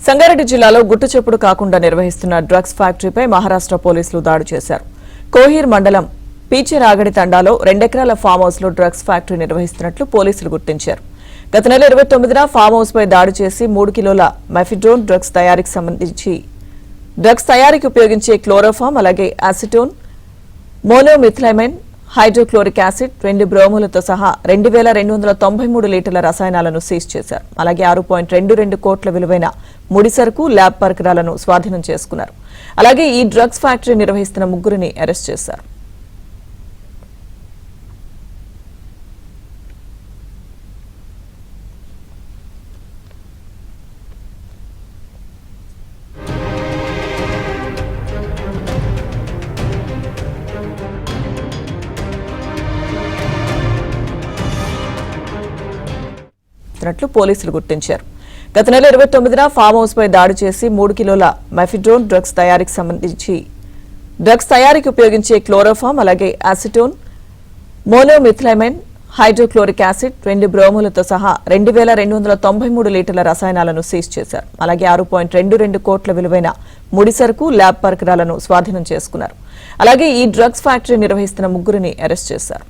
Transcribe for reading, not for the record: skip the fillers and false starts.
సంగారెడ్డి జిల్లాలో గుట్టుచప్పుడు కాకుండా నిర్వహిస్తున్న డ్రగ్స్ ఫ్యాక్టరీపై మహారాష్ట్ర పోలీసులు దాడి చేశారు. కోహీర్ మండలం పీచెరాగడి తండాలో 2 ఎకరాల ఫామ్ హౌస్ లో డ్రగ్స్ ఫ్యాక్టరీ నిర్వహిస్తున్నట్లు పోలీసులు గుర్తించారు. గత నెల 29న ఫామ్ హౌస్ పై దాడి చేసి 3 కిలోల మెఫిడ్రోన్ డ్రగ్స్ తయారీకి ఉపయోగించే క్లోరోఫామ్, అలాగే అసిటోన్, మోనోమిథైలమైన్, హైడ్రోక్లోరిక్ యాసిడ్, 2 బ్రోములతో సహా 2293 లీటర్ల రసాయనాలను సీజ్ చేశారు. అలాగే 6.22 కోట్ల విలువైన ముడి సరుకు, ల్యాబ్ పరికరాలను స్వాధీనం చేసుకున్నారు. అలాగే ఈ డ్రగ్స్ ఫ్యాక్టరీ నిర్వహిస్తున్న 3 అరెస్ట్ చేశారు. పోలీసులు గుర్తించారు. గత నెల 29న ఫామ్ హౌస్ పై దాడి చేసి 3 కిలోల మెఫిడ్రోన్ డ్రగ్స్ తయారీకి ఉపయోగించే క్లోరోఫామ్, అలాగే అసిటోన్, మోనోమిథైలమైన్, హైడ్రోక్లోరిక్ యాసిడ్, 2 బ్రోములతో సహా 2293 లీటర్ల రసాయనాలను సీజ్ చేశారు. అలాగే 6.22 కోట్ల విలువైన ముడి సరుకు, ల్యాబ్ పరికరాలను స్వాధీనం చేసుకున్నారు. అలాగే ఈ డ్రగ్స్ ఫ్యాక్టరీ నిర్వహిస్తున్న 3 అరెస్ట్ చేశారు.